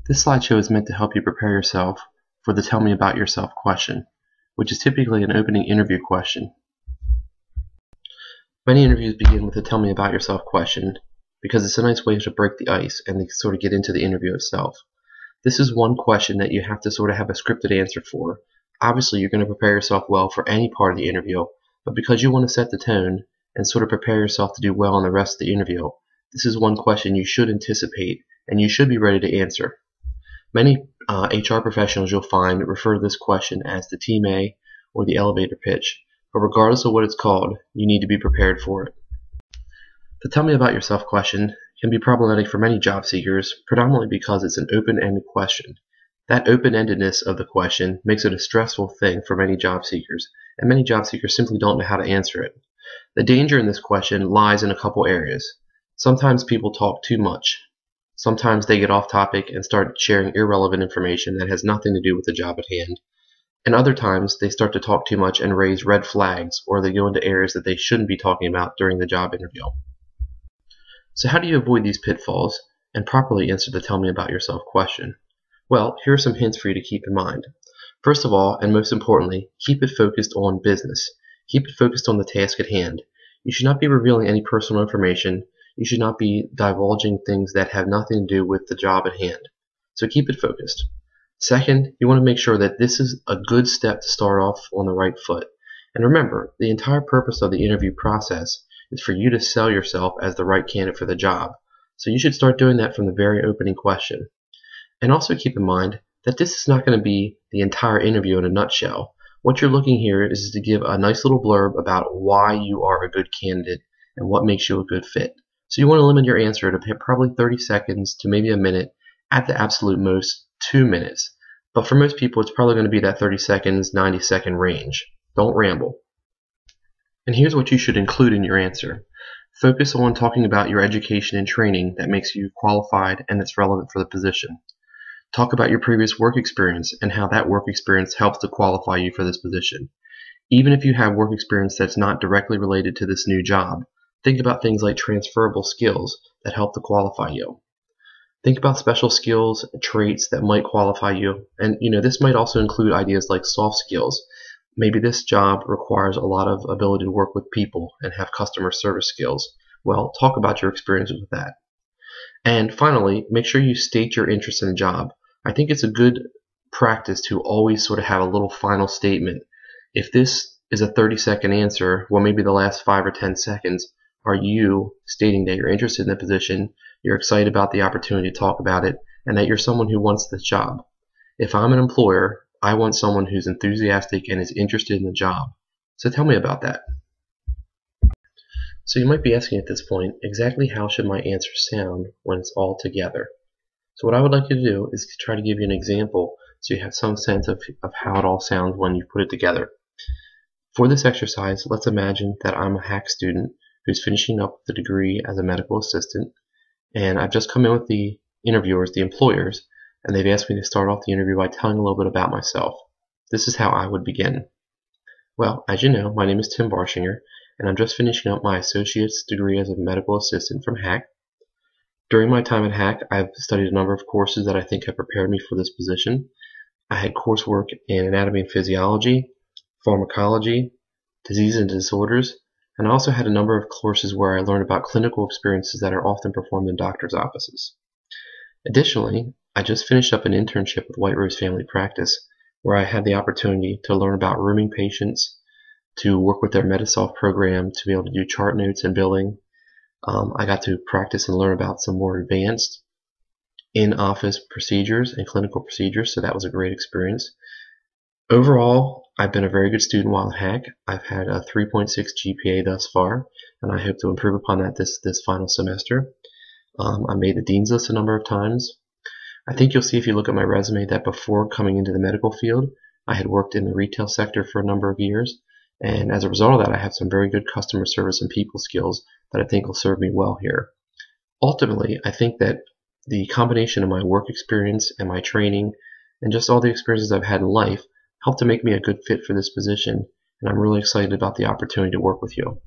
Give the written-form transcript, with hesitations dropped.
This slideshow is meant to help you prepare yourself for the Tell Me About Yourself question, which is typically an opening interview question. Many interviews begin with a Tell Me About Yourself question because it's a nice way to break the ice and to sort of get into the interview itself. This is one question that you have to sort of have a scripted answer for. Obviously, you're going to prepare yourself well for any part of the interview, but because you want to set the tone and sort of prepare yourself to do well in the rest of the interview, this is one question you should anticipate and you should be ready to answer. Many HR professionals you'll find refer to this question as the Team A or the elevator pitch, but regardless of what it's called, you need to be prepared for it. The Tell Me About Yourself question can be problematic for many job seekers, predominantly because it's an open-ended question. That open-endedness of the question makes it a stressful thing for many job seekers, and many job seekers simply don't know how to answer it. The danger in this question lies in a couple areas. Sometimes people talk too much. Sometimes they get off topic and start sharing irrelevant information that has nothing to do with the job at hand. And other times they start to talk too much and raise red flags, or they go into areas that they shouldn't be talking about during the job interview. So how do you avoid these pitfalls and properly answer the Tell Me About Yourself question? Well, here are some hints for you to keep in mind. First of all, and most importantly, keep it focused on business. Keep it focused on the task at hand. You should not be revealing any personal information. You should not be divulging things that have nothing to do with the job at hand. So keep it focused. Second, you want to make sure that this is a good step to start off on the right foot. And remember, the entire purpose of the interview process is for you to sell yourself as the right candidate for the job. So you should start doing that from the very opening question. And also keep in mind that this is not going to be the entire interview in a nutshell. What you're looking here is to give a nice little blurb about why you are a good candidate and what makes you a good fit. So you want to limit your answer to probably 30 seconds to maybe a minute, at the absolute most 2 minutes. But for most people, it's probably going to be that 30 seconds, 90-second range. Don't ramble. And here's what you should include in your answer. Focus on talking about your education and training that makes you qualified and that's relevant for the position. Talk about your previous work experience and how that work experience helps to qualify you for this position. Even if you have work experience that's not directly related to this new job, think about things like transferable skills that help to qualify you. Think about special skills, traits that might qualify you, and this might also include ideas like soft skills. Maybe this job requires a lot of ability to work with people and have customer service skills. Well, talk about your experiences with that. And finally, make sure you state your interest in the job. I think it's a good practice to always sort of have a little final statement. If this is a 30-second answer, well, maybe the last 5 or 10 seconds are you stating that you're interested in the position, you're excited about the opportunity to talk about it, and that you're someone who wants this job. If I'm an employer, I want someone who's enthusiastic and is interested in the job. So tell me about that. So you might be asking at this point, exactly how should my answer sound when it's all together? So what I would like you to do is try to give you an example so you have some sense of how it all sounds when you put it together. For this exercise, let's imagine that I'm a HACC student who's finishing up the degree as a medical assistant, and I've just come in with the interviewers, the employers, and they've asked me to start off the interview by telling a little bit about myself. This is how I would begin. Well, as you know, my name is Tim Barshinger, and I'm just finishing up my associate's degree as a medical assistant from HACC. During my time at HACC, I've studied a number of courses that I think have prepared me for this position. I had coursework in anatomy and physiology, pharmacology, disease and disorders, and I also had a number of courses where I learned about clinical experiences that are often performed in doctors' offices. Additionally, I just finished up an internship with White Rose Family Practice, where I had the opportunity to learn about rooming patients, to work with their Medisolv program, to be able to do chart notes and billing. I got to practice and learn about some more advanced in-office procedures and clinical procedures, so that was a great experience. Overall, I've been a very good student while at HACC. I've had a 3.6 GPA thus far, and I hope to improve upon that this final semester. I made the Dean's List a number of times. I think you'll see if you look at my resume that before coming into the medical field, I had worked in the retail sector for a number of years, and as a result of that, I have some very good customer service and people skills that I think will serve me well here. Ultimately, I think that the combination of my work experience and my training and just all the experiences I've had in life helped to make me a good fit for this position, and I'm really excited about the opportunity to work with you.